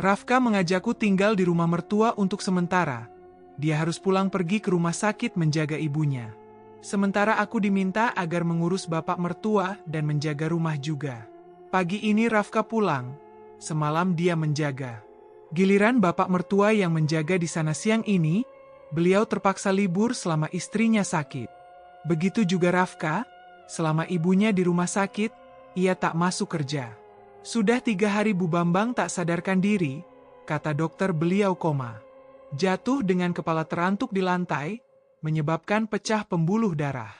Rafka mengajakku tinggal di rumah mertua untuk sementara. Dia harus pulang pergi ke rumah sakit menjaga ibunya. Sementara aku diminta agar mengurus bapak mertua dan menjaga rumah juga. Pagi ini Rafka pulang. Semalam dia menjaga. Giliran bapak mertua yang menjaga di sana siang ini, beliau terpaksa libur selama istrinya sakit. Begitu juga Rafka, selama ibunya di rumah sakit, ia tak masuk kerja. Sudah 3 hari Bu Bambang tak sadarkan diri, kata dokter beliau koma. Jatuh dengan kepala terantuk di lantai, menyebabkan pecah pembuluh darah.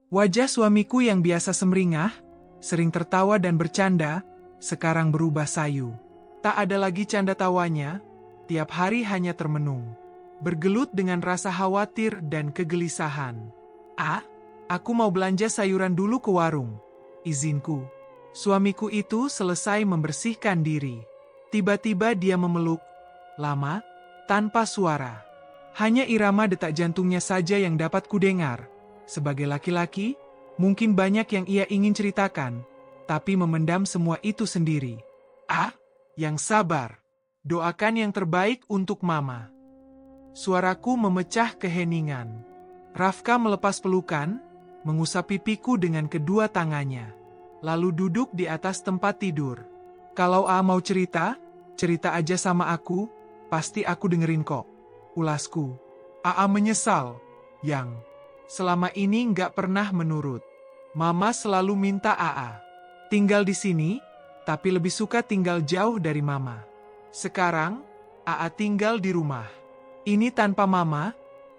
Wajah suamiku yang biasa semringah, sering tertawa dan bercanda, sekarang berubah sayu. Tak ada lagi canda tawanya, tiap hari hanya termenung. Bergelut dengan rasa khawatir dan kegelisahan. Aku mau belanja sayuran dulu ke warung. Izinku. Suamiku itu selesai membersihkan diri. Tiba-tiba dia memeluk, lama, tanpa suara. Hanya irama detak jantungnya saja yang dapat kudengar. Sebagai laki-laki, mungkin banyak yang ia ingin ceritakan, tapi memendam semua itu sendiri. Yang sabar. Doakan yang terbaik untuk Mama. Suaraku memecah keheningan. Rafka melepas pelukan, mengusap pipiku dengan kedua tangannya. Lalu duduk di atas tempat tidur. Kalau mau cerita, cerita aja sama aku, pasti aku dengerin kok. Ulasku. Menyesal, yang selama ini nggak pernah menurut. Mama selalu minta tinggal di sini, tapi lebih suka tinggal jauh dari Mama. Sekarang, tinggal di rumah. Ini tanpa Mama,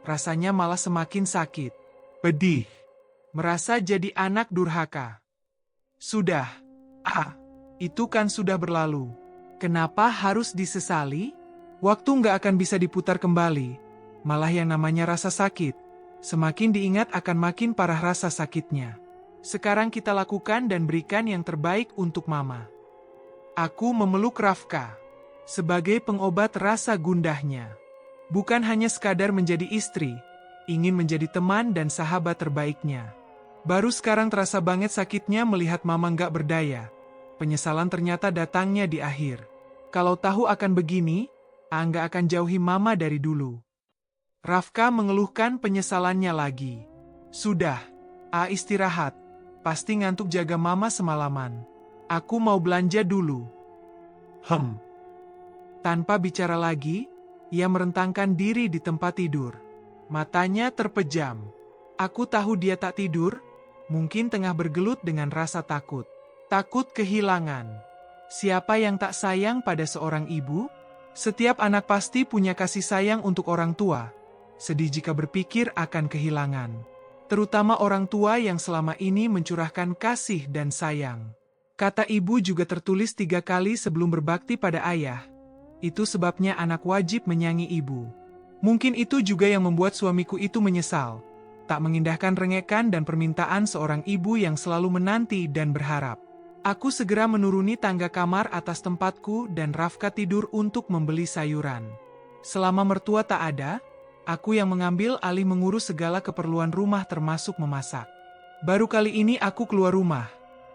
rasanya malah semakin sakit. Pedih. Merasa jadi anak durhaka. Sudah. Itu kan sudah berlalu. Kenapa harus disesali? Waktu nggak akan bisa diputar kembali. Malah yang namanya rasa sakit. Semakin diingat akan makin parah rasa sakitnya. Sekarang kita lakukan dan berikan yang terbaik untuk Mama. Aku memeluk Rafka. Sebagai pengobat rasa gundahnya. Bukan hanya sekadar menjadi istri. Ingin menjadi teman dan sahabat terbaiknya. Baru sekarang terasa banget sakitnya melihat Mama nggak berdaya. Penyesalan ternyata datangnya di akhir. Kalau tahu akan begini, nggak akan jauhi Mama dari dulu. Rafka mengeluhkan penyesalannya lagi. Sudah, istirahat. Pasti ngantuk jaga Mama semalaman. Aku mau belanja dulu. Tanpa bicara lagi, ia merentangkan diri di tempat tidur. Matanya terpejam. Aku tahu dia tak tidur, mungkin tengah bergelut dengan rasa takut. Takut kehilangan. Siapa yang tak sayang pada seorang ibu? Setiap anak pasti punya kasih sayang untuk orang tua. Sedih jika berpikir akan kehilangan. Terutama orang tua yang selama ini mencurahkan kasih dan sayang. Kata ibu juga tertulis 3 kali sebelum berbakti pada ayah. Itu sebabnya anak wajib menyayangi ibu. Mungkin itu juga yang membuat suamiku itu menyesal. Tak mengindahkan rengekan dan permintaan seorang ibu yang selalu menanti dan berharap. Aku segera menuruni tangga kamar atas tempatku dan Rafka tidur untuk membeli sayuran. Selama mertua tak ada, aku yang mengambil alih mengurus segala keperluan rumah termasuk memasak. Baru kali ini aku keluar rumah.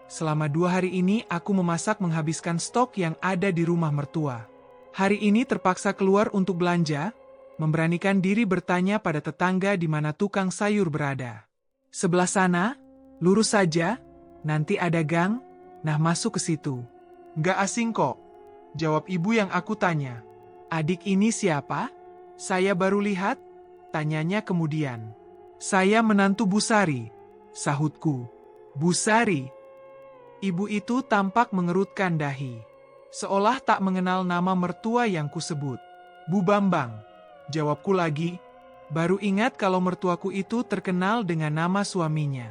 Selama 2 hari ini aku memasak menghabiskan stok yang ada di rumah mertua. Hari ini terpaksa keluar untuk belanja, memberanikan diri bertanya pada tetangga di mana tukang sayur berada. Sebelah sana, lurus saja, nanti ada gang, nah masuk ke situ. Nggak asing kok, jawab ibu yang aku tanya. Adik ini siapa? Saya baru lihat, tanyanya kemudian. Saya menantu Bu Sari, sahutku. Bu Sari? Ibu itu tampak mengerutkan dahi. Seolah tak mengenal nama mertua yang kusebut. Bu Bambang. Jawabku lagi, baru ingat kalau mertuaku itu terkenal dengan nama suaminya.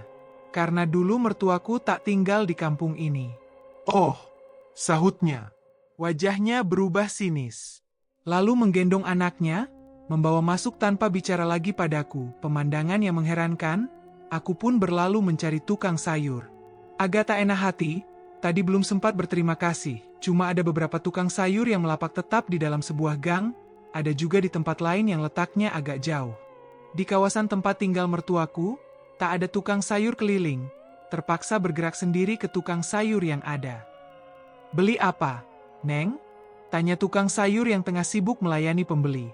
Karena dulu mertuaku tak tinggal di kampung ini. Oh, sahutnya. Wajahnya berubah sinis. Lalu menggendong anaknya, membawa masuk tanpa bicara lagi padaku. Pemandangan yang mengherankan, aku pun berlalu mencari tukang sayur. Agak tak enak hati, tadi belum sempat berterima kasih. Cuma ada beberapa tukang sayur yang melapak tetap di dalam sebuah gang, ada juga di tempat lain yang letaknya agak jauh. Di kawasan tempat tinggal mertuaku, tak ada tukang sayur keliling, terpaksa bergerak sendiri ke tukang sayur yang ada. Beli apa, Neng? Tanya tukang sayur yang tengah sibuk melayani pembeli.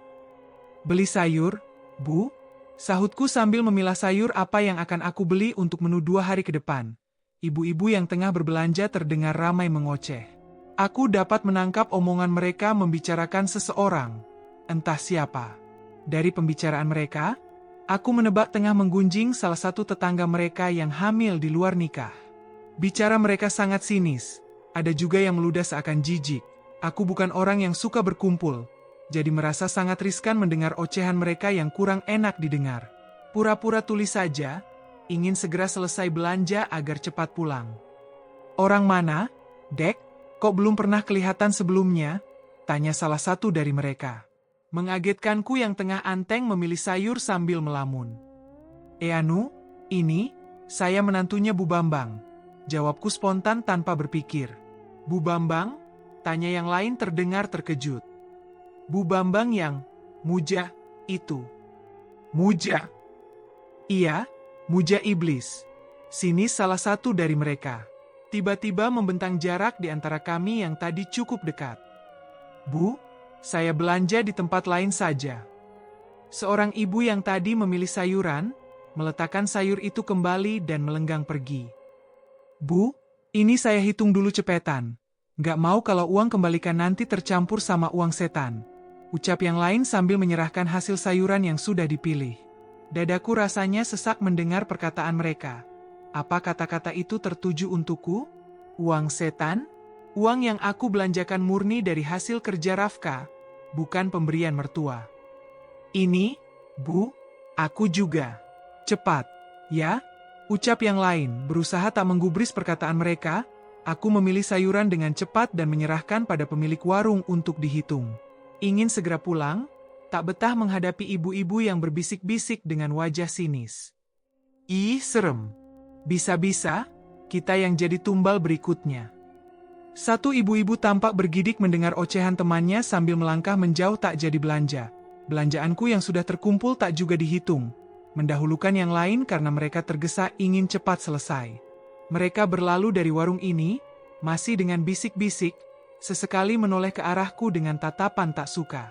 Beli sayur, Bu? Sahutku sambil memilah sayur apa yang akan aku beli untuk menu 2 hari ke depan. Ibu-ibu yang tengah berbelanja terdengar ramai mengoceh. Aku dapat menangkap omongan mereka membicarakan seseorang. Entah siapa. Dari pembicaraan mereka, aku menebak tengah menggunjing salah satu tetangga mereka yang hamil di luar nikah. Bicara mereka sangat sinis. Ada juga yang meludah seakan jijik. Aku bukan orang yang suka berkumpul, jadi merasa sangat riskan mendengar ocehan mereka yang kurang enak didengar. Pura-pura tulis saja, ingin segera selesai belanja agar cepat pulang. Orang mana, Dek? Kok belum pernah kelihatan sebelumnya? Tanya salah satu dari mereka. Mengagetkanku yang tengah anteng memilih sayur sambil melamun. Anu, ini, saya menantunya Bu Bambang. Jawabku spontan tanpa berpikir. Bu Bambang? Tanya yang lain terdengar terkejut. Bu Bambang yang muja itu. Muja? Iya, muja iblis. Sinis salah satu dari mereka. Tiba-tiba membentang jarak di antara kami yang tadi cukup dekat. Bu, saya belanja di tempat lain saja. Seorang ibu yang tadi memilih sayuran, meletakkan sayur itu kembali dan melenggang pergi. Bu, ini saya hitung dulu cepetan. Nggak mau kalau uang kembalikan nanti tercampur sama uang setan. Ucap yang lain sambil menyerahkan hasil sayuran yang sudah dipilih. Dadaku rasanya sesak mendengar perkataan mereka. Apa kata-kata itu tertuju untukku? Uang setan? Uang yang aku belanjakan murni dari hasil kerja Rafka, bukan pemberian mertua. Ini, Bu, aku juga. Cepat, ya? Ucap yang lain, berusaha tak menggubris perkataan mereka. Aku memilih sayuran dengan cepat dan menyerahkan pada pemilik warung untuk dihitung. Ingin segera pulang, tak betah menghadapi ibu-ibu yang berbisik-bisik dengan wajah sinis. Ih, serem. Bisa-bisa, kita yang jadi tumbal berikutnya. Satu ibu-ibu tampak bergidik mendengar ocehan temannya sambil melangkah menjauh tak jadi belanja. Belanjaanku yang sudah terkumpul tak juga dihitung. Mendahulukan yang lain karena mereka tergesa ingin cepat selesai. Mereka berlalu dari warung ini, masih dengan bisik-bisik, sesekali menoleh ke arahku dengan tatapan tak suka.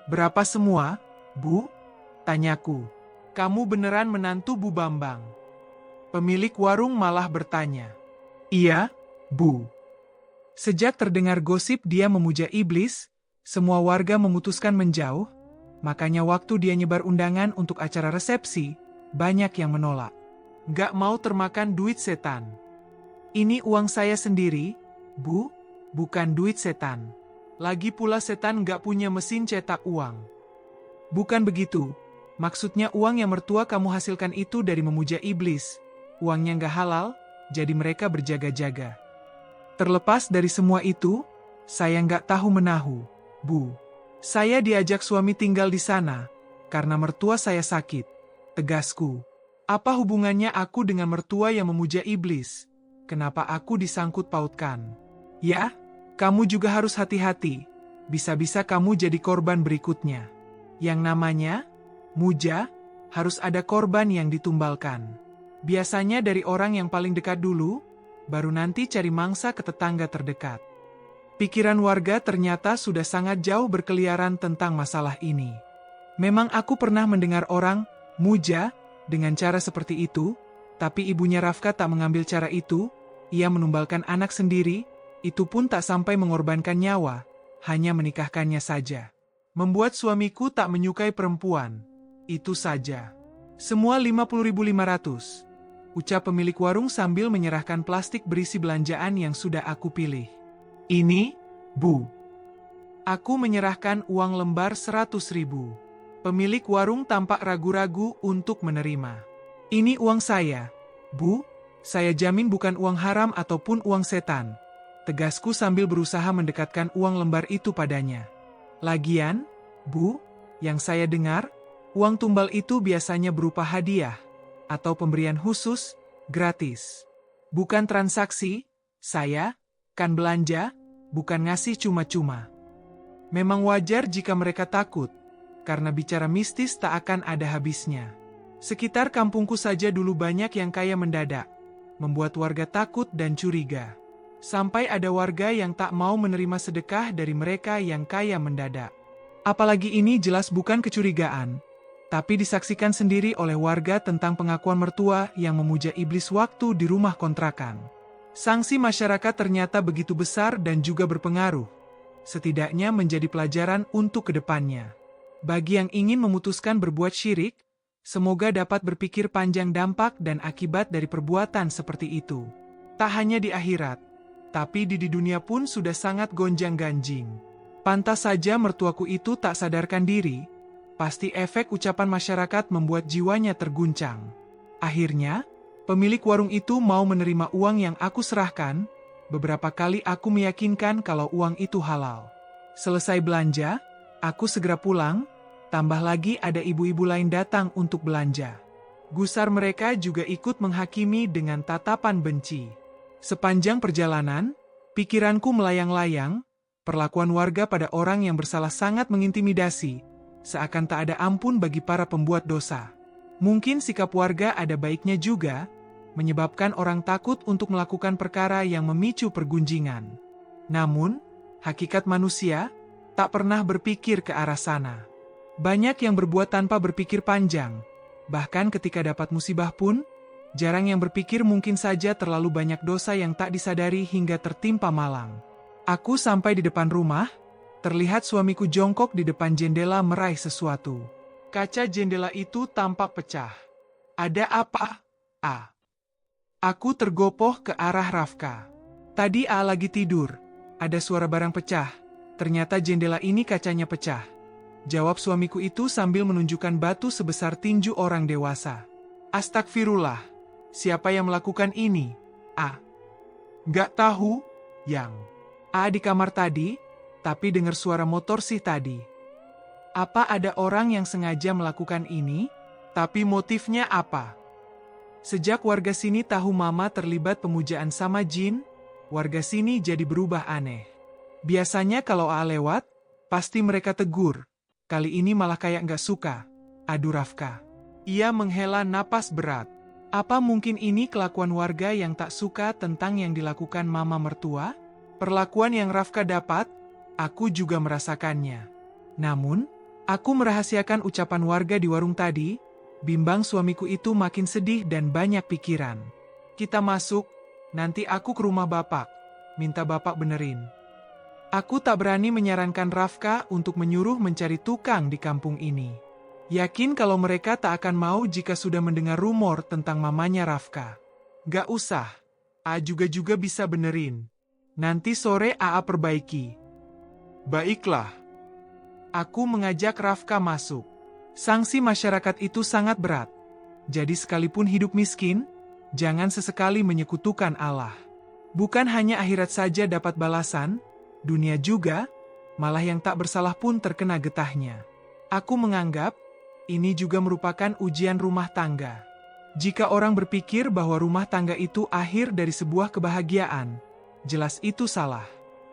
Berapa semua, Bu? Tanyaku. Kamu beneran menantu Bu Bambang? Pemilik warung malah bertanya. Iya, Bu. Sejak terdengar gosip dia memuja iblis, semua warga memutuskan menjauh, makanya waktu dia nyebar undangan untuk acara resepsi, banyak yang menolak. Nggak mau termakan duit setan. Ini uang saya sendiri, Bu, bukan duit setan. Lagi pula setan nggak punya mesin cetak uang. Bukan begitu, maksudnya uang yang mertua kamu hasilkan itu dari memuja iblis. Uangnya nggak halal, jadi mereka berjaga-jaga. Terlepas dari semua itu, saya nggak tahu menahu, Bu. Saya diajak suami tinggal di sana, karena mertua saya sakit. Tegasku. Apa hubungannya aku dengan mertua yang memuja iblis? Kenapa aku disangkut pautkan? Ya, kamu juga harus hati-hati. Bisa-bisa kamu jadi korban berikutnya. Yang namanya muja, harus ada korban yang ditumbalkan. Biasanya dari orang yang paling dekat dulu, baru nanti cari mangsa ke tetangga terdekat. Pikiran warga ternyata sudah sangat jauh berkeliaran tentang masalah ini. Memang aku pernah mendengar orang muja dengan cara seperti itu, tapi ibunya Rafka tak mengambil cara itu. Ia menumbalkan anak sendiri, itu pun tak sampai mengorbankan nyawa, hanya menikahkannya saja. Membuat suamiku tak menyukai perempuan. Itu saja. Semua 50.500. Ucap pemilik warung sambil menyerahkan plastik berisi belanjaan yang sudah aku pilih. Ini, Bu. Aku menyerahkan uang lembar 100.000. Pemilik warung tampak ragu-ragu untuk menerima. Ini uang saya, Bu. Saya jamin bukan uang haram ataupun uang setan. Tegasku sambil berusaha mendekatkan uang lembar itu padanya. Lagian, Bu, yang saya dengar, uang tumbal itu biasanya berupa hadiah atau pemberian khusus, gratis. Bukan transaksi, saya kan belanja, bukan ngasih cuma-cuma. Memang wajar jika mereka takut, karena bicara mistis tak akan ada habisnya. Sekitar kampungku saja dulu banyak yang kaya mendadak, membuat warga takut dan curiga. Sampai ada warga yang tak mau menerima sedekah dari mereka yang kaya mendadak. Apalagi ini jelas bukan kecurigaan, tapi disaksikan sendiri oleh warga tentang pengakuan mertua yang memuja iblis waktu di rumah kontrakan. Sanksi masyarakat ternyata begitu besar dan juga berpengaruh. Setidaknya menjadi pelajaran untuk kedepannya. Bagi yang ingin memutuskan berbuat syirik, semoga dapat berpikir panjang dampak dan akibat dari perbuatan seperti itu. Tak hanya di akhirat, tapi di dunia pun sudah sangat gonjang-ganjing. Pantas saja mertuaku itu tak sadarkan diri, pasti efek ucapan masyarakat membuat jiwanya terguncang. Akhirnya, pemilik warung itu mau menerima uang yang aku serahkan. Beberapa kali aku meyakinkan kalau uang itu halal. Selesai belanja, aku segera pulang, tambah lagi ada ibu-ibu lain datang untuk belanja. Gusar mereka juga ikut menghakimi dengan tatapan benci. Sepanjang perjalanan, pikiranku melayang-layang, perlakuan warga pada orang yang bersalah sangat mengintimidasi, seakan tak ada ampun bagi para pembuat dosa. Mungkin sikap warga ada baiknya juga, menyebabkan orang takut untuk melakukan perkara yang memicu pergunjingan. Namun, hakikat manusia tak pernah berpikir ke arah sana. Banyak yang berbuat tanpa berpikir panjang, bahkan ketika dapat musibah pun, jarang yang berpikir mungkin saja terlalu banyak dosa yang tak disadari hingga tertimpa malang. Aku sampai di depan rumah, terlihat suamiku jongkok di depan jendela meraih sesuatu. Kaca jendela itu tampak pecah. Ada apa? Aku tergopoh ke arah Rafka. Tadi lagi tidur, ada suara barang pecah. Ternyata jendela ini kacanya pecah. Jawab suamiku itu sambil menunjukkan batu sebesar tinju orang dewasa. Astagfirullah. Siapa yang melakukan ini? Nggak tahu, Yang. Di kamar tadi, tapi dengar suara motor sih tadi. Apa ada orang yang sengaja melakukan ini? Tapi motifnya apa? Sejak warga sini tahu mama terlibat pemujaan sama jin, warga sini jadi berubah aneh. Biasanya kalau lewat, pasti mereka tegur. Kali ini malah kayak nggak suka. Aduh Rafka. Ia menghela napas berat. Apa mungkin ini kelakuan warga yang tak suka tentang yang dilakukan mama mertua? Perlakuan yang Rafka dapat, aku juga merasakannya. Namun, aku merahasiakan ucapan warga di warung tadi, bimbang suamiku itu makin sedih dan banyak pikiran. Kita masuk, nanti aku ke rumah bapak, minta bapak benerin. Aku tak berani menyarankan Rafka untuk menyuruh mencari tukang di kampung ini. Yakin kalau mereka tak akan mau jika sudah mendengar rumor tentang mamanya Rafka. Gak usah, juga bisa benerin. Nanti sore perbaiki. Baiklah. Aku mengajak Rafka masuk. Sanksi masyarakat itu sangat berat. Jadi sekalipun hidup miskin, jangan sesekali menyekutukan Allah. Bukan hanya akhirat saja dapat balasan, dunia juga, malah yang tak bersalah pun terkena getahnya. Aku menganggap, ini juga merupakan ujian rumah tangga. Jika orang berpikir bahwa rumah tangga itu akhir dari sebuah kebahagiaan, jelas itu salah.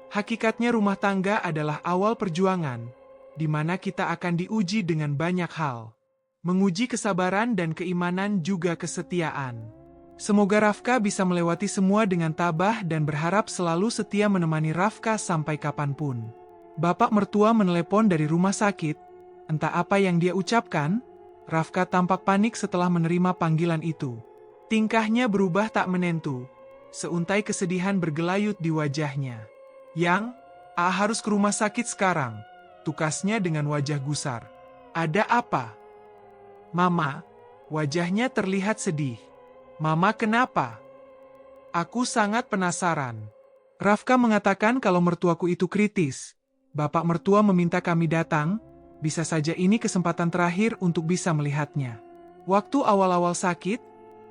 Hakikatnya rumah tangga adalah awal perjuangan, di mana kita akan diuji dengan banyak hal. Menguji kesabaran dan keimanan juga kesetiaan. Semoga Rafka bisa melewati semua dengan tabah dan berharap selalu setia menemani Rafka sampai kapanpun. Bapak mertua menelepon dari rumah sakit. Entah apa yang dia ucapkan, Rafka tampak panik setelah menerima panggilan itu. Tingkahnya berubah tak menentu. Seuntai kesedihan bergelayut di wajahnya. Yang, harus ke rumah sakit sekarang. Tukasnya dengan wajah gusar. Ada apa? Mama, wajahnya terlihat sedih. Mama kenapa? Aku sangat penasaran. Rafka mengatakan kalau mertuaku itu kritis. Bapak mertua meminta kami datang. Bisa saja ini kesempatan terakhir untuk bisa melihatnya. Waktu awal-awal sakit,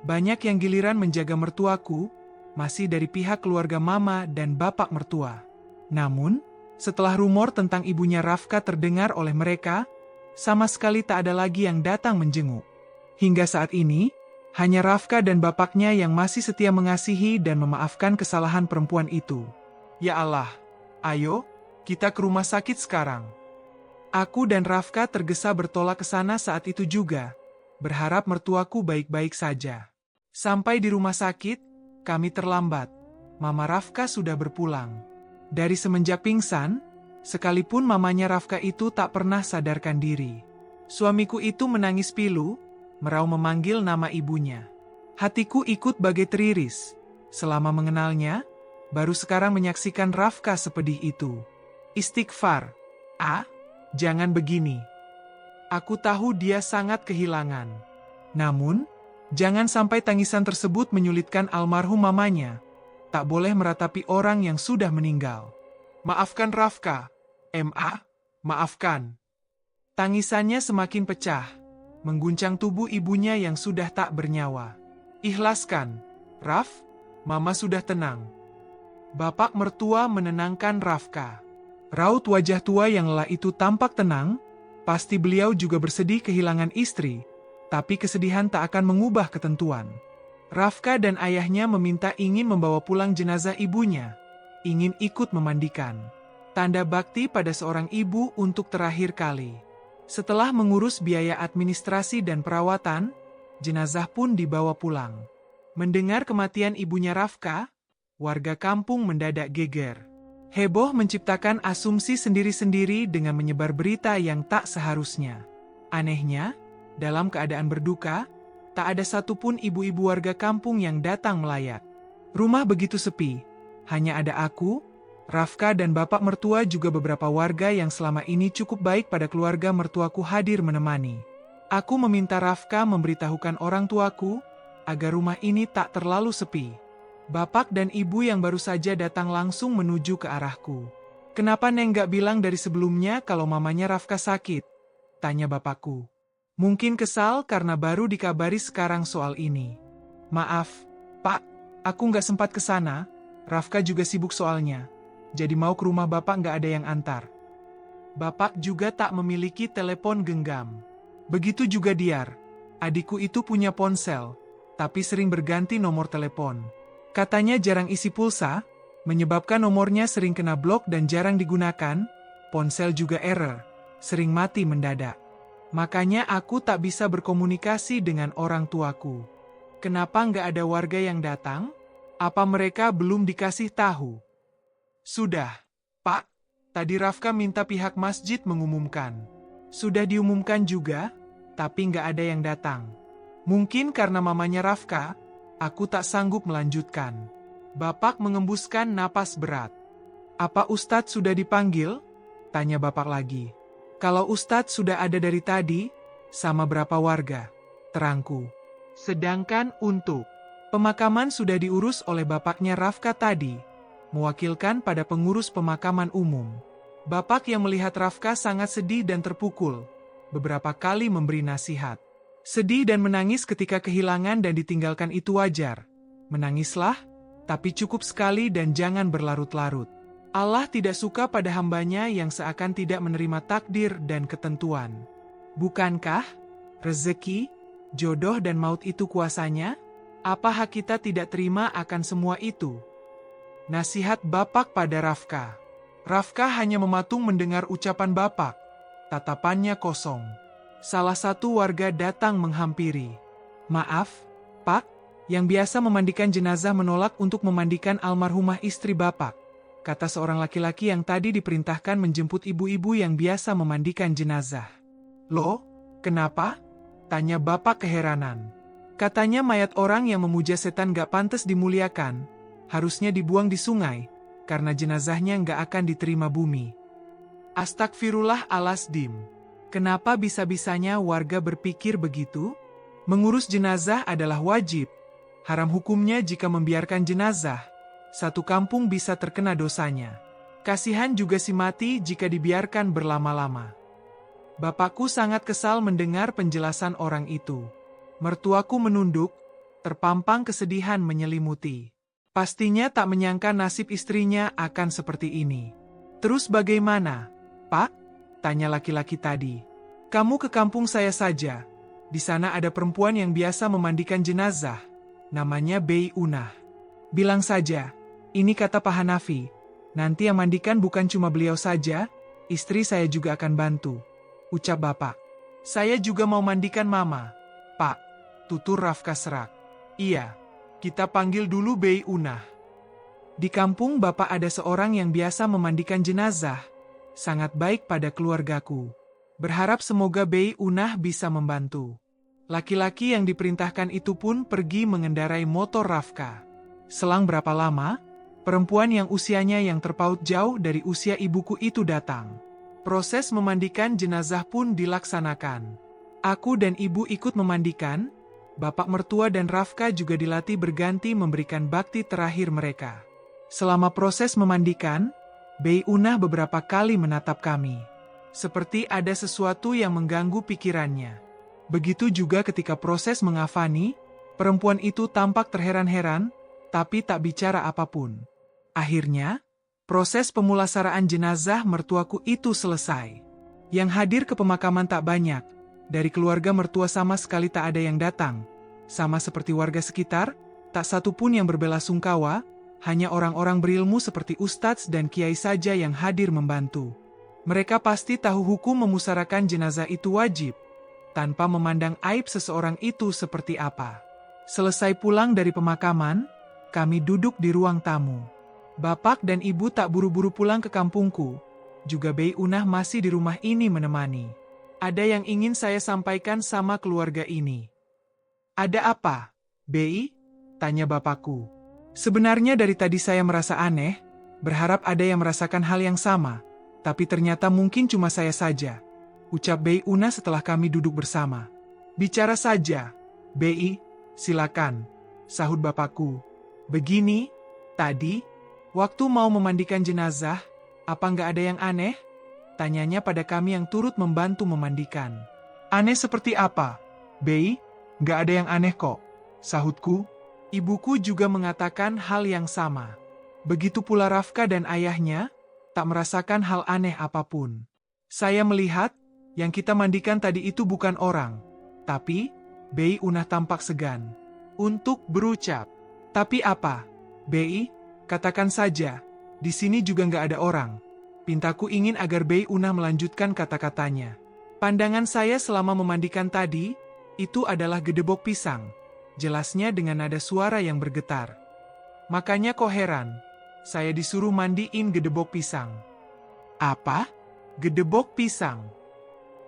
banyak yang giliran menjaga mertuaku, masih dari pihak keluarga mama dan bapak mertua. Namun, setelah rumor tentang ibunya Rafka terdengar oleh mereka, sama sekali tak ada lagi yang datang menjenguk. Hingga saat ini, hanya Rafka dan bapaknya yang masih setia mengasihi dan memaafkan kesalahan perempuan itu. Ya Allah, ayo, kita ke rumah sakit sekarang. Aku dan Rafka tergesa bertolak ke sana saat itu juga, berharap mertuaku baik-baik saja. Sampai di rumah sakit, kami terlambat. Mama Rafka sudah berpulang. Dari semenjak pingsan, sekalipun mamanya Rafka itu tak pernah sadarkan diri. Suamiku itu menangis pilu, merau memanggil nama ibunya. Hatiku ikut bagai teriris. Selama mengenalnya, baru sekarang menyaksikan Rafka sepedih itu. Istighfar. Jangan begini. Aku tahu dia sangat kehilangan. Namun, jangan sampai tangisan tersebut menyulitkan almarhum mamanya. Tak boleh meratapi orang yang sudah meninggal. Maafkan Rafka. Maafkan. Tangisannya semakin pecah, mengguncang tubuh ibunya yang sudah tak bernyawa. Ikhlaskan, Raf, Mama sudah tenang. Bapak mertua menenangkan Rafka. Raut wajah tua yang lelah itu tampak tenang, pasti beliau juga bersedih kehilangan istri, tapi kesedihan tak akan mengubah ketentuan. Rafka dan ayahnya meminta ingin membawa pulang jenazah ibunya, ingin ikut memandikan. Tanda bakti pada seorang ibu untuk terakhir kali. Setelah mengurus biaya administrasi dan perawatan, jenazah pun dibawa pulang. Mendengar kematian ibunya Rafka, warga kampung mendadak geger. Heboh menciptakan asumsi sendiri-sendiri dengan menyebar berita yang tak seharusnya. Anehnya, dalam keadaan berduka, tak ada satupun ibu-ibu warga kampung yang datang melayat. Rumah begitu sepi, hanya ada aku, Rafka dan bapak mertua juga beberapa warga yang selama ini cukup baik pada keluarga mertuaku hadir menemani. Aku meminta Rafka memberitahukan orang tuaku, agar rumah ini tak terlalu sepi. Bapak dan ibu yang baru saja datang langsung menuju ke arahku. Kenapa Neng gak bilang dari sebelumnya kalau mamanya Rafka sakit? Tanya bapakku. Mungkin kesal karena baru dikabari sekarang soal ini. Maaf, Pak, aku gak sempat ke sana. Rafka juga sibuk soalnya. Jadi mau ke rumah bapak gak ada yang antar. Bapak juga tak memiliki telepon genggam. Begitu juga Diar. Adikku itu punya ponsel, tapi sering berganti nomor telepon. Katanya jarang isi pulsa, menyebabkan nomornya sering kena blok dan jarang digunakan. Ponsel juga error, sering mati mendadak. Makanya aku tak bisa berkomunikasi dengan orang tuaku. Kenapa nggak ada warga yang datang? Apa mereka belum dikasih tahu? Sudah, Pak. Tadi Rafka minta pihak masjid mengumumkan. Sudah diumumkan juga, tapi nggak ada yang datang. Mungkin karena mamanya Rafka, aku tak sanggup melanjutkan. Bapak mengembuskan napas berat. Apa Ustadz sudah dipanggil? Tanya bapak lagi. Kalau Ustadz sudah ada dari tadi, sama berapa warga? Terangku. Sedangkan untuk pemakaman sudah diurus oleh bapaknya Rafka tadi, mewakilkan pada pengurus pemakaman umum. Bapak yang melihat Rafka sangat sedih dan terpukul, beberapa kali memberi nasihat. Sedih dan menangis ketika kehilangan dan ditinggalkan itu wajar. Menangislah, tapi cukup sekali dan jangan berlarut-larut. Allah tidak suka pada hambanya yang seakan tidak menerima takdir dan ketentuan. Bukankah rezeki, jodoh dan maut itu kuasanya? Apa hak kita tidak terima akan semua itu? Nasihat Bapak pada Rafka. Rafka hanya mematung mendengar ucapan Bapak. Tatapannya kosong. Salah satu warga datang menghampiri. Maaf, Pak, yang biasa memandikan jenazah menolak untuk memandikan almarhumah istri Bapak, kata seorang laki-laki yang tadi diperintahkan menjemput ibu-ibu yang biasa memandikan jenazah. Loh, kenapa? Tanya Bapak keheranan. Katanya mayat orang yang memuja setan gak pantas dimuliakan, harusnya dibuang di sungai, karena jenazahnya gak akan diterima bumi. Astagfirullahaladzim. Kenapa bisa-bisanya warga berpikir begitu? Mengurus jenazah adalah wajib. Haram hukumnya jika membiarkan jenazah. Satu kampung bisa terkena dosanya. Kasihan juga si mati jika dibiarkan berlama-lama. Bapakku sangat kesal mendengar penjelasan orang itu. Mertuaku menunduk, terpampang kesedihan menyelimuti. Pastinya tak menyangka nasib istrinya akan seperti ini. Terus bagaimana, Pak? Tanya laki-laki tadi. Kamu ke kampung saya saja. Di sana ada perempuan yang biasa memandikan jenazah. Namanya Bei Unah. Bilang saja, ini kata Pak Hanafi. Nanti yang mandikan bukan cuma beliau saja, istri saya juga akan bantu. Ucap bapak. Saya juga mau mandikan mama. Pak, tutur Rafka serak. Iya, kita panggil dulu Bei Unah. Di kampung Bapak ada seorang yang biasa memandikan jenazah. Sangat baik pada keluargaku. Berharap semoga Bei Unah bisa membantu. Laki-laki yang diperintahkan itu pun pergi mengendarai motor Rafka. Selang berapa lama, perempuan yang usianya yang terpaut jauh dari usia ibuku itu datang. Proses memandikan jenazah pun dilaksanakan. Aku dan ibu ikut memandikan. Bapak mertua dan Rafka juga dilatih berganti memberikan bakti terakhir mereka. Selama proses memandikan, Bei Unah beberapa kali menatap kami. Seperti ada sesuatu yang mengganggu pikirannya. Begitu juga ketika proses mengafani, perempuan itu tampak terheran-heran, tapi tak bicara apapun. Akhirnya, proses pemulasaraan jenazah mertuaku itu selesai. Yang hadir ke pemakaman tak banyak. Dari keluarga mertua sama sekali tak ada yang datang. Sama seperti warga sekitar, tak satu pun yang berbelasungkawa, hanya orang-orang berilmu seperti ustadz dan kiai saja yang hadir membantu. Mereka pasti tahu hukum memusarakan jenazah itu wajib, tanpa memandang aib seseorang itu seperti apa. Selesai pulang dari pemakaman, kami duduk di ruang tamu. Bapak dan ibu tak buru-buru pulang ke kampungku, juga Bei Unah masih di rumah ini menemani. Ada yang ingin saya sampaikan sama keluarga ini. Ada apa, Bei? Tanya bapakku. Sebenarnya dari tadi saya merasa aneh, berharap ada yang merasakan hal yang sama, tapi ternyata mungkin cuma saya saja. Ucap Bei Unah setelah kami duduk bersama. Bicara saja, Bei, silakan, sahut bapakku. Begini, tadi, waktu mau memandikan jenazah, apa nggak ada yang aneh? Tanyanya pada kami yang turut membantu memandikan. Aneh seperti apa, Bei? Nggak ada yang aneh kok, sahutku. Ibuku juga mengatakan hal yang sama. Begitu pula Rafka dan ayahnya, tak merasakan hal aneh apapun. Saya melihat, yang kita mandikan tadi itu bukan orang. Tapi, Bei Unah tampak segan. Untuk berucap. Tapi apa? Bei, katakan saja. Di sini juga nggak ada orang. Pintaku ingin agar Bei Unah melanjutkan kata-katanya. Pandangan saya selama memandikan tadi, itu adalah gedebok pisang. Jelasnya dengan nada suara yang bergetar. Makanya kok heran, saya disuruh mandiin gedebok pisang. Apa? Gedebok pisang?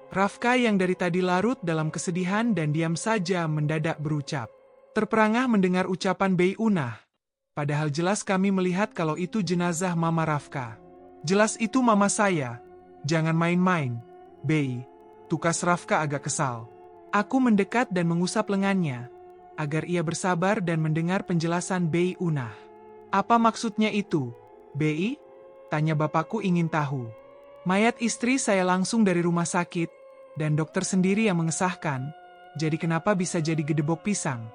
Rafka yang dari tadi larut dalam kesedihan dan diam saja mendadak berucap. Terperangah mendengar ucapan Bei Unah. Padahal jelas kami melihat kalau itu jenazah Mama Rafka. Jelas itu mama saya. Jangan main-main, Bei. Tukas Rafka agak kesal. Aku mendekat dan mengusap lengannya, agar ia bersabar dan mendengar penjelasan Bei Unah. Apa maksudnya itu, Bei? Tanya bapakku ingin tahu. Mayat istri saya langsung dari rumah sakit, dan dokter sendiri yang mengesahkan, jadi kenapa bisa jadi gedebok pisang?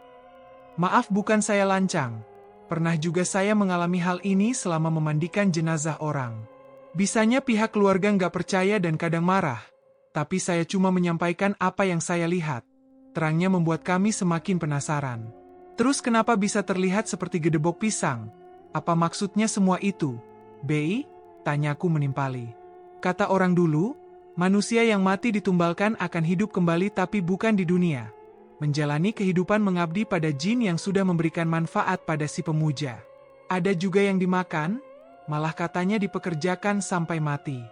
Maaf bukan saya lancang. Pernah juga saya mengalami hal ini selama memandikan jenazah orang. Bisanya pihak keluarga nggak percaya dan kadang marah, tapi saya cuma menyampaikan apa yang saya lihat. Terangnya membuat kami semakin penasaran. Terus kenapa bisa terlihat seperti gedebok pisang? Apa maksudnya semua itu, Bei? Tanyaku menimpali. Kata orang dulu, manusia yang mati ditumbalkan akan hidup kembali tapi bukan di dunia. Menjalani kehidupan mengabdi pada jin yang sudah memberikan manfaat pada si pemuja. Ada juga yang dimakan, malah katanya dipekerjakan sampai mati.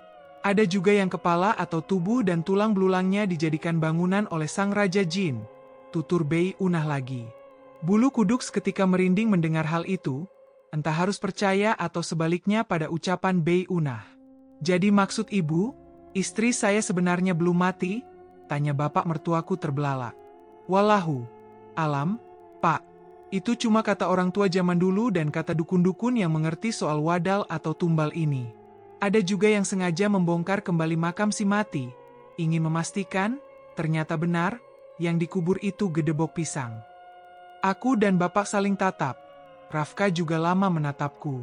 Ada juga yang kepala atau tubuh dan tulang belulangnya dijadikan bangunan oleh sang raja jin. Tutur Bei Unah lagi. Bulu kuduk seketika merinding mendengar hal itu, entah harus percaya atau sebaliknya pada ucapan Bei Unah. Jadi maksud ibu, istri saya sebenarnya belum mati? Tanya bapak mertuaku terbelalak. Wallahu alam, Pak. Itu cuma kata orang tua zaman dulu dan kata dukun-dukun yang mengerti soal wadal atau tumbal ini. Ada juga yang sengaja membongkar kembali makam si mati, ingin memastikan, ternyata benar, yang dikubur itu gedebok pisang. Aku dan bapak saling tatap. Rafka juga lama menatapku.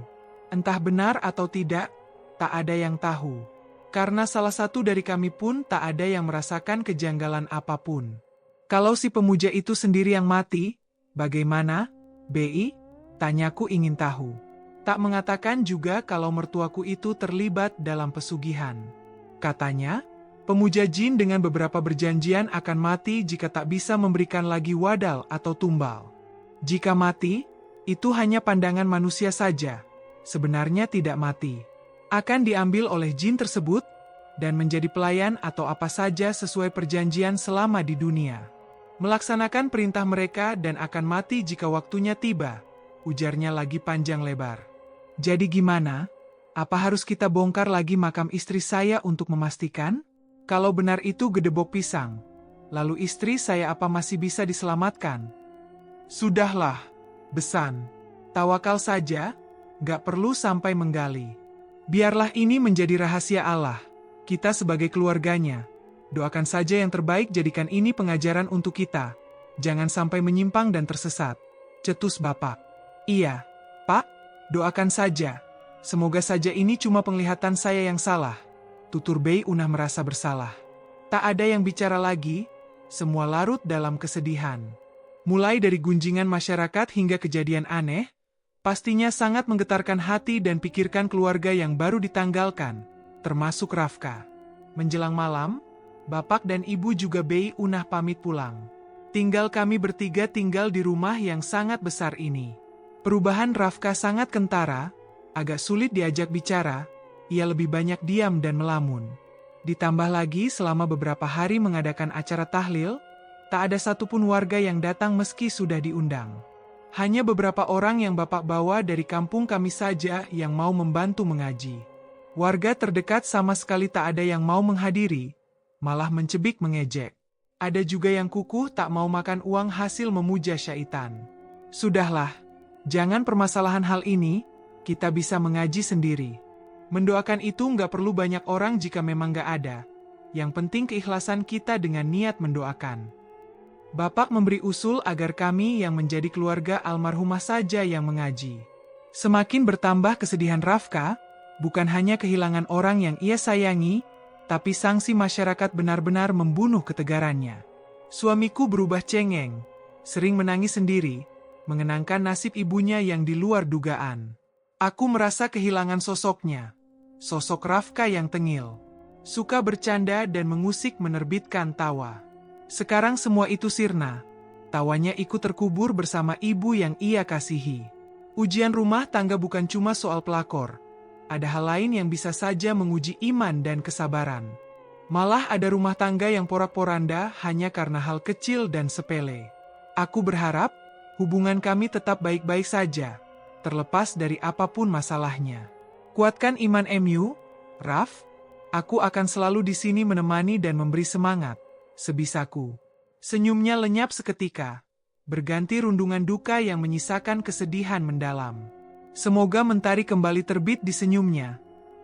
Entah benar atau tidak, tak ada yang tahu. Karena salah satu dari kami pun tak ada yang merasakan kejanggalan apapun. Kalau si pemuja itu sendiri yang mati, bagaimana, Bei? Tanyaku ingin tahu. Tak mengatakan juga kalau mertuaku itu terlibat dalam pesugihan. Katanya, pemuja jin dengan beberapa berjanjian akan mati jika tak bisa memberikan lagi wadal atau tumbal. Jika mati, itu hanya pandangan manusia saja. sebenarnya tidak mati. Akan diambil oleh jin tersebut, dan menjadi pelayan atau apa saja sesuai perjanjian selama di dunia. Melaksanakan perintah mereka dan akan mati jika waktunya tiba, ujarnya lagi panjang lebar. Jadi gimana? Apa harus kita bongkar lagi makam istri saya untuk memastikan? Kalau benar itu gedebok pisang, lalu istri saya apa masih bisa diselamatkan? Sudahlah, Besan. Tawakal saja, gak perlu sampai menggali. Biarlah ini menjadi rahasia Allah. Kita sebagai keluarganya, doakan saja yang terbaik, jadikan ini pengajaran untuk kita. Jangan sampai menyimpang dan tersesat. Cetus Bapak. Iya, Pak, doakan saja. Semoga saja ini cuma penglihatan saya yang salah. Tutur Bei Unah merasa bersalah. Tak ada yang bicara lagi, semua larut dalam kesedihan. Mulai dari gunjingan masyarakat hingga kejadian aneh, pastinya sangat menggetarkan hati dan pikirkan keluarga yang baru ditanggalkan, termasuk Rafka. Menjelang malam, Bapak dan Ibu juga Bei Unah pamit pulang. Tinggal kami bertiga tinggal di rumah yang sangat besar ini. Perubahan Rafka sangat kentara, agak sulit diajak bicara, ia lebih banyak diam dan melamun. Ditambah lagi selama beberapa hari mengadakan acara tahlil, tak ada satupun warga yang datang meski sudah diundang. Hanya beberapa orang yang Bapak bawa dari kampung kami saja yang mau membantu mengaji. Warga terdekat sama sekali tak ada yang mau menghadiri, malah mencebik mengejek. Ada juga yang kukuh tak mau makan uang hasil memuja syaitan. Sudahlah, jangan permasalahan hal ini, kita bisa mengaji sendiri. Mendoakan itu nggak perlu banyak orang jika memang nggak ada. Yang penting keikhlasan kita dengan niat mendoakan. Bapak memberi usul agar kami yang menjadi keluarga almarhumah saja yang mengaji. Semakin bertambah kesedihan Rafka, bukan hanya kehilangan orang yang ia sayangi, tapi sanksi masyarakat benar-benar membunuh ketegarannya. Suamiku berubah cengeng, sering menangis sendiri, mengenangkan nasib ibunya yang di luar dugaan. Aku merasa kehilangan sosoknya. Sosok Rafka yang tengil, suka bercanda dan mengusik menerbitkan tawa. Sekarang semua itu sirna. Tawanya ikut terkubur bersama ibu yang ia kasihi. Ujian rumah tangga bukan cuma soal pelakor. Ada hal lain yang bisa saja menguji iman dan kesabaran. Malah ada rumah tangga yang porak-poranda hanya karena hal kecil dan sepele. Aku berharap hubungan kami tetap baik-baik saja, terlepas dari apapun masalahnya. Kuatkan iman MU, Raf. Aku akan selalu di sini menemani dan memberi semangat, sebisaku. Senyumnya lenyap seketika, berganti rundungan duka yang menyisakan kesedihan mendalam. Semoga mentari kembali terbit di senyumnya,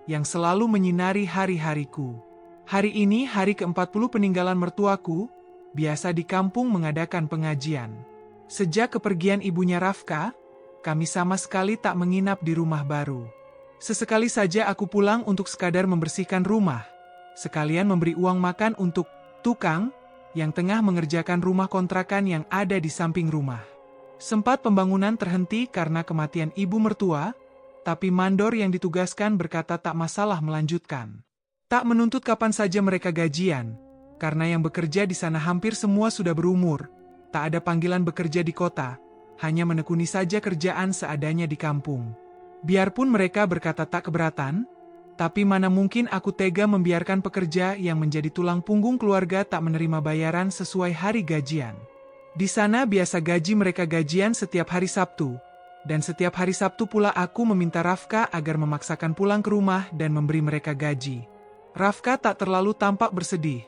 yang selalu menyinari hari-hariku. Hari ini hari ke-40 peninggalan mertuaku, biasa di kampung mengadakan pengajian. Sejak kepergian ibunya Rafka, kami sama sekali tak menginap di rumah baru. Sesekali saja aku pulang untuk sekadar membersihkan rumah, sekalian memberi uang makan untuk tukang yang tengah mengerjakan rumah kontrakan yang ada di samping rumah. Sempat pembangunan terhenti karena kematian ibu mertua, tapi mandor yang ditugaskan berkata tak masalah melanjutkan. Tak menuntut kapan saja mereka gajian, karena yang bekerja di sana hampir semua sudah berumur, tak ada panggilan bekerja di kota, hanya menekuni saja kerjaan seadanya di kampung. Biarpun mereka berkata tak keberatan, tapi mana mungkin aku tega membiarkan pekerja yang menjadi tulang punggung keluarga tak menerima bayaran sesuai hari gajian. Di sana biasa gaji mereka gajian setiap hari Sabtu, dan setiap hari Sabtu pula aku meminta Rafka agar memaksakan pulang ke rumah dan memberi mereka gaji. Rafka tak terlalu tampak bersedih,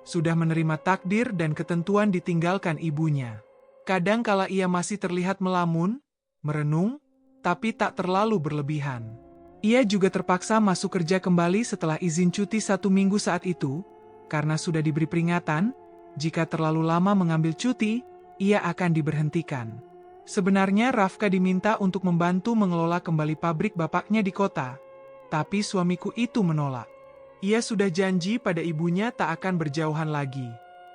sudah menerima takdir dan ketentuan ditinggalkan ibunya. Kadang kala ia masih terlihat melamun, merenung, tapi tak terlalu berlebihan. Ia juga terpaksa masuk kerja kembali setelah izin cuti 1 minggu saat itu, karena sudah diberi peringatan, jika terlalu lama mengambil cuti, ia akan diberhentikan. Sebenarnya Rafka diminta untuk membantu mengelola kembali pabrik bapaknya di kota, tapi suamiku itu menolak. Ia sudah janji pada ibunya tak akan berjauhan lagi.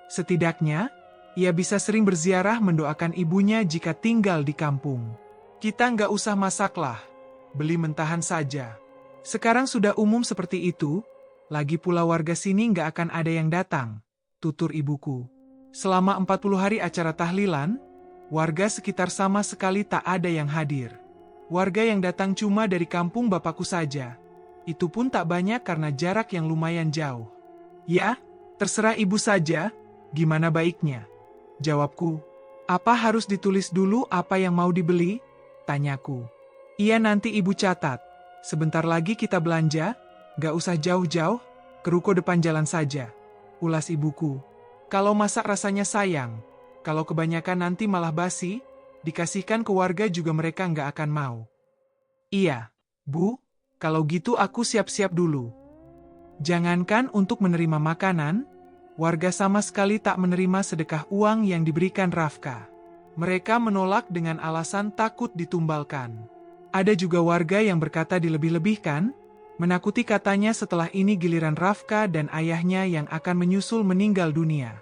Setidaknya, ia bisa sering berziarah mendoakan ibunya jika tinggal di kampung. Kita nggak usah masaklah, beli mentahan saja. Sekarang sudah umum seperti itu, lagi pula warga sini nggak akan ada yang datang, tutur ibuku. Selama 40 hari acara tahlilan, warga sekitar sama sekali tak ada yang hadir. Warga yang datang cuma dari kampung bapakku saja. Itu pun tak banyak karena jarak yang lumayan jauh. Ya, terserah ibu saja, gimana baiknya? Jawabku. Apa harus ditulis dulu apa yang mau dibeli? Tanyaku. Iya nanti ibu catat. Sebentar lagi kita belanja, gak usah jauh-jauh, ke ruko depan jalan saja. Ulas ibuku. Kalau masak rasanya sayang, kalau kebanyakan nanti malah basi, dikasihkan ke warga juga mereka nggak akan mau. Iya, Bu, kalau gitu aku siap-siap dulu. Jangankan untuk menerima makanan, warga sama sekali tak menerima sedekah uang yang diberikan Rafka. Mereka menolak dengan alasan takut ditumbalkan. Ada juga warga yang berkata dilebih-lebihkan, menakuti katanya setelah ini giliran Rafka dan ayahnya yang akan menyusul meninggal dunia.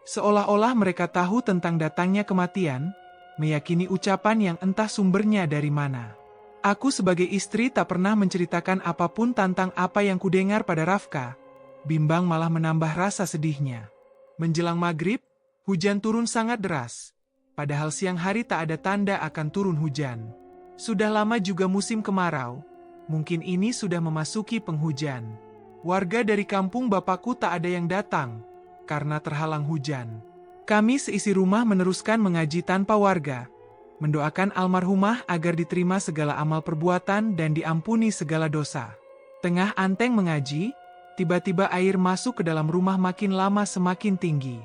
Seolah-olah mereka tahu tentang datangnya kematian, meyakini ucapan yang entah sumbernya dari mana. Aku sebagai istri tak pernah menceritakan apapun tentang apa yang kudengar pada Rafka. Bimbang malah menambah rasa sedihnya. Menjelang maghrib, hujan turun sangat deras. Padahal siang hari tak ada tanda akan turun hujan. Sudah lama juga musim kemarau. Mungkin ini sudah memasuki penghujan. Warga dari kampung bapakku tak ada yang datang, karena terhalang hujan. Kami seisi rumah meneruskan mengaji tanpa warga, mendoakan almarhumah agar diterima segala amal perbuatan dan diampuni segala dosa. Tengah anteng mengaji, tiba-tiba air masuk ke dalam rumah makin lama semakin tinggi.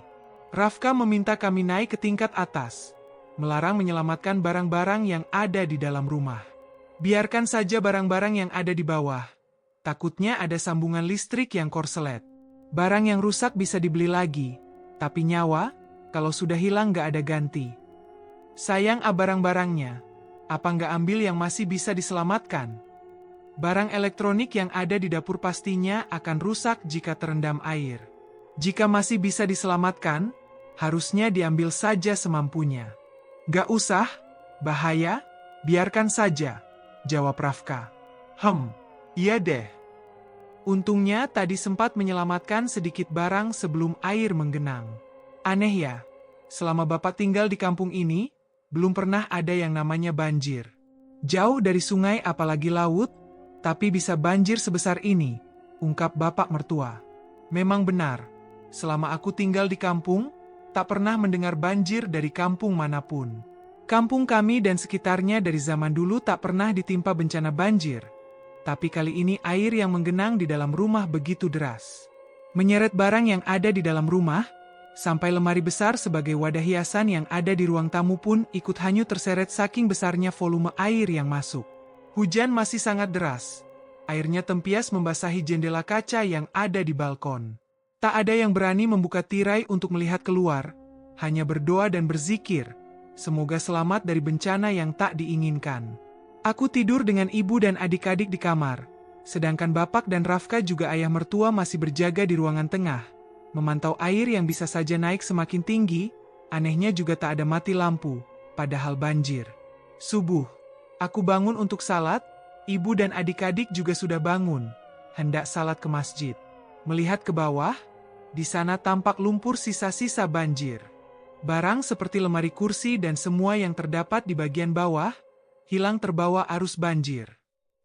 Rafka meminta kami naik ke tingkat atas, melarang menyelamatkan barang-barang yang ada di dalam rumah. Biarkan saja barang-barang yang ada di bawah. Takutnya ada sambungan listrik yang korslet. Barang yang rusak bisa dibeli lagi, tapi nyawa, kalau sudah hilang gak ada ganti. Sayang barang-barangnya, apa nggak ambil yang masih bisa diselamatkan? Barang elektronik yang ada di dapur pastinya akan rusak jika terendam air. Jika masih bisa diselamatkan, harusnya diambil saja semampunya. Gak usah, bahaya, biarkan saja, jawab Rafka. Iya deh. Untungnya tadi sempat menyelamatkan sedikit barang sebelum air menggenang. Aneh ya, selama Bapak tinggal di kampung ini, belum pernah ada yang namanya banjir. Jauh dari sungai apalagi laut, tapi bisa banjir sebesar ini, ungkap Bapak mertua. Memang benar, selama aku tinggal di kampung, tak pernah mendengar banjir dari kampung manapun. Kampung kami dan sekitarnya dari zaman dulu tak pernah ditimpa bencana banjir. Tapi kali ini air yang menggenang di dalam rumah begitu deras. Menyeret barang yang ada di dalam rumah, sampai lemari besar sebagai wadah hiasan yang ada di ruang tamu pun ikut hanyut terseret saking besarnya volume air yang masuk. Hujan masih sangat deras. Airnya tempias membasahi jendela kaca yang ada di balkon. Tak ada yang berani membuka tirai untuk melihat keluar, hanya berdoa dan berzikir. Semoga selamat dari bencana yang tak diinginkan. Aku tidur dengan ibu dan adik-adik di kamar, sedangkan Bapak dan Rafka juga ayah mertua masih berjaga di ruangan tengah, memantau air yang bisa saja naik semakin tinggi. Anehnya juga tak ada mati lampu, padahal banjir. Subuh, aku bangun untuk salat, ibu dan adik-adik juga sudah bangun, hendak salat ke masjid. Melihat ke bawah, di sana tampak lumpur sisa-sisa banjir. Barang seperti lemari kursi dan semua yang terdapat di bagian bawah, hilang terbawa arus banjir.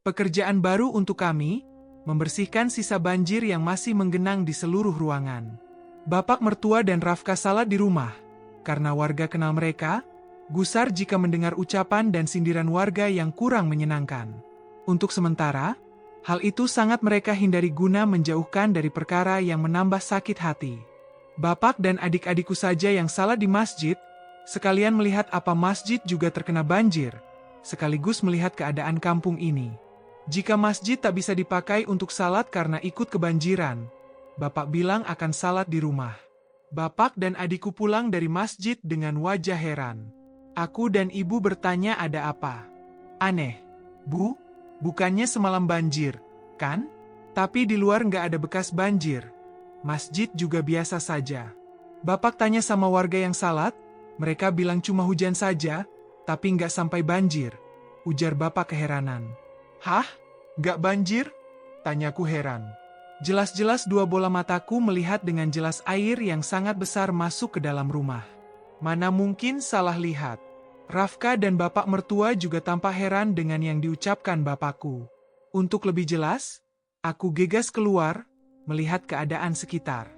Pekerjaan baru untuk kami, membersihkan sisa banjir yang masih menggenang di seluruh ruangan. Bapak mertua dan Rafka salat di rumah, karena warga kenal mereka, gusar jika mendengar ucapan dan sindiran warga yang kurang menyenangkan. Untuk sementara, hal itu sangat mereka hindari guna menjauhkan dari perkara yang menambah sakit hati. Bapak dan adik-adikku saja yang salat di masjid, sekalian melihat apa masjid juga terkena banjir, sekaligus melihat keadaan kampung ini. Jika masjid tak bisa dipakai untuk salat karena ikut kebanjiran, Bapak bilang akan salat di rumah. Bapak dan adikku pulang dari masjid dengan wajah heran. Aku dan ibu bertanya ada apa. Aneh, Bu, bukannya semalam banjir, kan? Tapi di luar nggak ada bekas banjir. Masjid juga biasa saja. Bapak tanya sama warga yang salat, mereka bilang cuma hujan saja, tapi nggak sampai banjir. Ujar Bapak keheranan. Hah? Nggak banjir? Tanyaku heran. Jelas-jelas dua bola mataku melihat dengan jelas air yang sangat besar masuk ke dalam rumah. Mana mungkin salah lihat. Rafka dan bapak mertua juga tampak heran dengan yang diucapkan bapakku. Untuk lebih jelas, aku gegas keluar, melihat keadaan sekitar.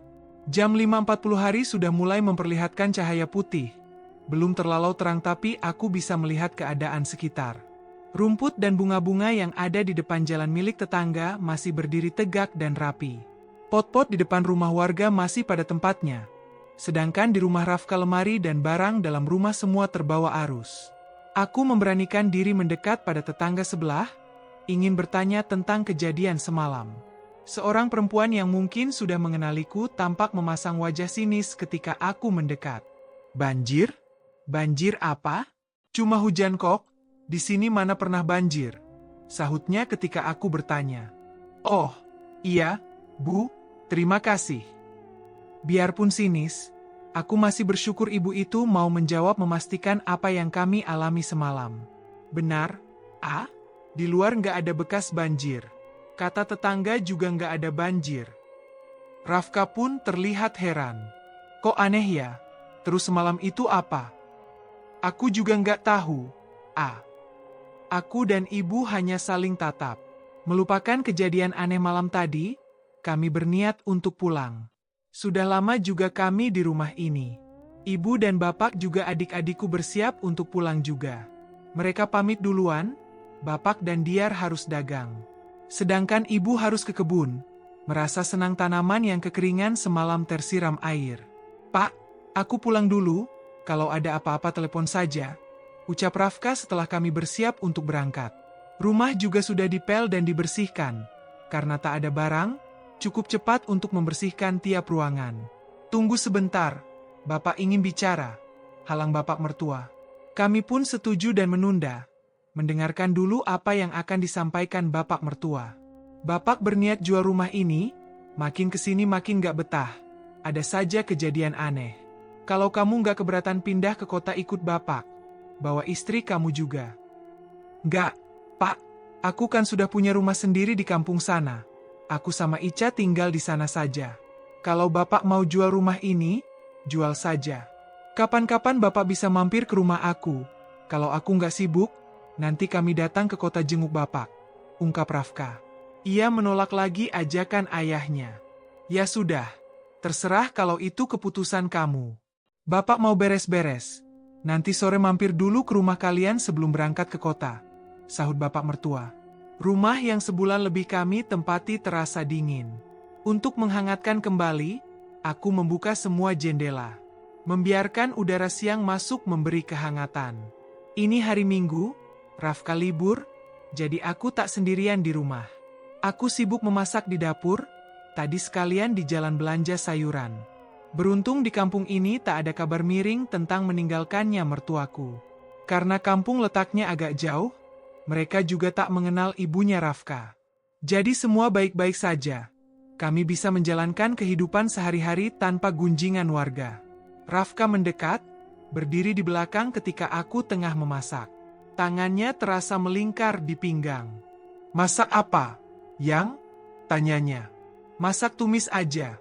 Jam 5.40 hari sudah mulai memperlihatkan cahaya putih. Belum terlalu terang tapi aku bisa melihat keadaan sekitar. Rumput dan bunga-bunga yang ada di depan jalan milik tetangga masih berdiri tegak dan rapi. Pot-pot di depan rumah warga masih pada tempatnya. Sedangkan di rumah Rafka lemari dan barang dalam rumah semua terbawa arus. Aku memberanikan diri mendekat pada tetangga sebelah, ingin bertanya tentang kejadian semalam. Seorang perempuan yang mungkin sudah mengenaliku tampak memasang wajah sinis ketika aku mendekat. Banjir? Banjir apa? Cuma hujan kok. Di sini mana pernah banjir? Sahutnya ketika aku bertanya. Oh, iya, Bu, terima kasih. Biarpun sinis, aku masih bersyukur ibu itu mau menjawab memastikan apa yang kami alami semalam. Benar, di luar nggak ada bekas banjir. Kata tetangga juga nggak ada banjir. Rafka pun terlihat heran. Kok aneh ya? Terus semalam itu apa? Aku juga nggak tahu. Aku dan ibu hanya saling tatap. Melupakan kejadian aneh malam tadi, kami berniat untuk pulang. Sudah lama juga kami di rumah ini. Ibu dan bapak juga adik-adikku bersiap untuk pulang juga. Mereka pamit duluan, bapak dan Diar harus dagang. Sedangkan ibu harus ke kebun, merasa senang tanaman yang kekeringan semalam tersiram air. Pak, aku pulang dulu, kalau ada apa-apa telepon saja. Ucap Rafka setelah kami bersiap untuk berangkat. Rumah juga sudah dipel dan dibersihkan. Karena tak ada barang, cukup cepat untuk membersihkan tiap ruangan. Tunggu sebentar, Bapak ingin bicara. Halang bapak mertua. Kami pun setuju dan menunda. Mendengarkan dulu apa yang akan disampaikan bapak mertua. Bapak berniat jual rumah ini, makin kesini makin gak betah. Ada saja kejadian aneh. Kalau kamu gak keberatan pindah ke kota ikut bapak, bawa istri kamu juga. Enggak, Pak. Aku kan sudah punya rumah sendiri di kampung sana. Aku sama Ica tinggal di sana saja. Kalau Bapak mau jual rumah ini, jual saja. Kapan-kapan Bapak bisa mampir ke rumah aku. Kalau aku nggak sibuk, nanti kami datang ke kota jenguk Bapak. Ungkap Rafka. Ia menolak lagi ajakan ayahnya. Ya sudah, terserah kalau itu keputusan kamu. Bapak mau beres-beres. Nanti sore mampir dulu ke rumah kalian sebelum berangkat ke kota. Sahut bapak mertua. Rumah yang sebulan lebih kami tempati terasa dingin. Untuk menghangatkan kembali, aku membuka semua jendela. Membiarkan udara siang masuk memberi kehangatan. Ini hari Minggu, Rafka libur, jadi aku tak sendirian di rumah. Aku sibuk memasak di dapur, tadi sekalian di jalan belanja sayuran. Beruntung di kampung ini tak ada kabar miring tentang meninggalkannya mertuaku. Karena kampung letaknya agak jauh, mereka juga tak mengenal ibunya Rafka. Jadi semua baik-baik saja. Kami bisa menjalankan kehidupan sehari-hari tanpa gunjingan warga. Rafka mendekat, berdiri di belakang ketika aku tengah memasak. Tangannya terasa melingkar di pinggang. Masak apa, Yang? Tanyanya. Masak tumis aja.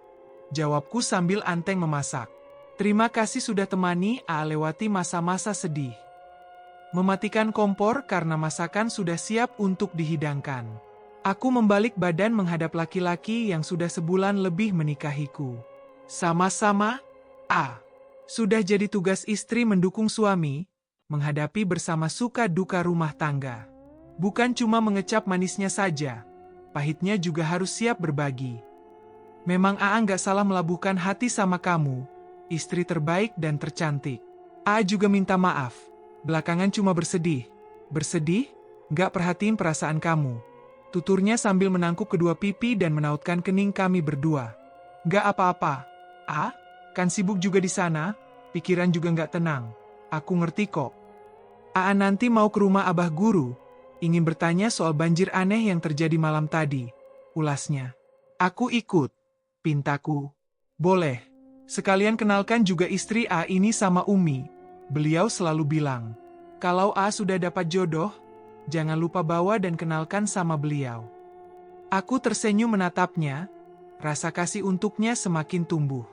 Jawabku sambil anteng memasak. Terima kasih sudah temani lewati masa-masa sedih. Mematikan kompor karena masakan sudah siap untuk dihidangkan. Aku membalik badan menghadap laki-laki yang sudah sebulan lebih menikahiku. Sama-sama, sudah jadi tugas istri mendukung suami, menghadapi bersama suka duka rumah tangga. Bukan cuma mengecap manisnya saja, pahitnya juga harus siap berbagi. Memang nggak salah melabuhkan hati sama kamu, istri terbaik dan tercantik. Juga minta maaf, belakangan cuma bersedih. Bersedih? Nggak perhatiin perasaan kamu. Tuturnya sambil menangkup kedua pipi dan menautkan kening kami berdua. Nggak apa-apa. Kan sibuk juga di sana, pikiran juga nggak tenang. Aku ngerti kok. Nanti mau ke rumah Abah Guru, ingin bertanya soal banjir aneh yang terjadi malam tadi. Ulasnya. Aku ikut. Pintaku. Boleh. Sekalian kenalkan juga istri ini sama Umi. Beliau selalu bilang, kalau sudah dapat jodoh, jangan lupa bawa dan kenalkan sama beliau. Aku tersenyum menatapnya, rasa kasih untuknya semakin tumbuh.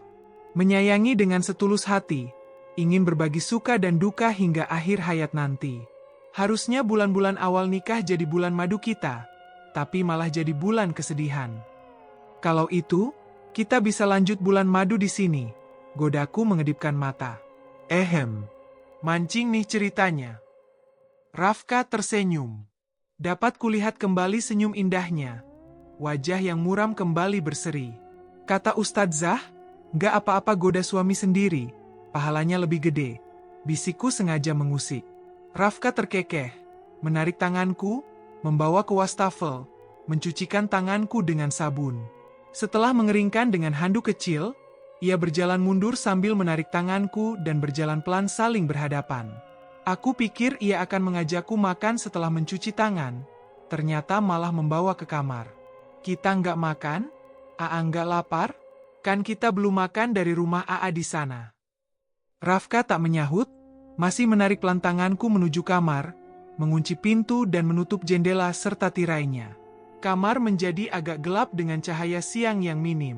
Menyayangi dengan setulus hati, ingin berbagi suka dan duka hingga akhir hayat nanti. Harusnya bulan-bulan awal nikah jadi bulan madu kita, tapi malah jadi bulan kesedihan. Kalau itu, kita bisa lanjut bulan madu di sini. Godaku mengedipkan mata. Mancing nih ceritanya. Rafka tersenyum. Dapat kulihat kembali senyum indahnya. Wajah yang muram kembali berseri. Kata Ustadzah, "Gak apa-apa goda suami sendiri, pahalanya lebih gede." Bisikku sengaja mengusik. Rafka terkekeh, menarik tanganku, membawa ke wastafel, mencucikan tanganku dengan sabun. Setelah mengeringkan dengan handuk kecil, ia berjalan mundur sambil menarik tanganku dan berjalan pelan saling berhadapan. Aku pikir ia akan mengajakku makan setelah mencuci tangan, ternyata malah membawa ke kamar. Kita nggak makan? Aa nggak lapar? Kan kita belum makan dari rumah Aa di sana. Rafka tak menyahut, masih menarik pelan tanganku menuju kamar, mengunci pintu dan menutup jendela serta tirainya. Kamar menjadi agak gelap dengan cahaya siang yang minim.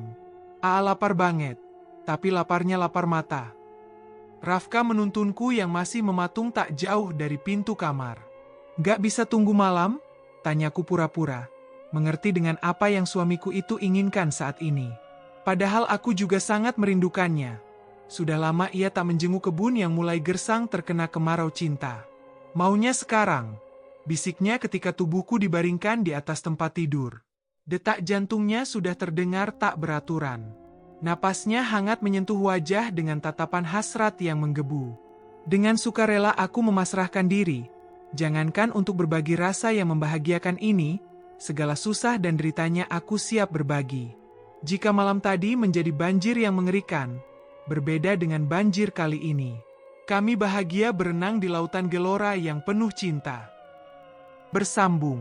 Aa lapar banget, tapi laparnya lapar mata. Rafka menuntunku yang masih mematung tak jauh dari pintu kamar. "Gak bisa tunggu malam?" tanyaku pura-pura, mengerti dengan apa yang suamiku itu inginkan saat ini. Padahal aku juga sangat merindukannya. Sudah lama ia tak menjenguk kebun yang mulai gersang terkena kemarau cinta. "Maunya sekarang," bisiknya ketika tubuhku dibaringkan di atas tempat tidur. Detak jantungnya sudah terdengar tak beraturan. Napasnya hangat menyentuh wajah dengan tatapan hasrat yang menggebu. Dengan sukarela aku memasrahkan diri. Jangankan untuk berbagi rasa yang membahagiakan ini, segala susah dan deritanya aku siap berbagi. Jika malam tadi menjadi banjir yang mengerikan, berbeda dengan banjir kali ini. Kami bahagia berenang di lautan gelora yang penuh cinta. Bersambung.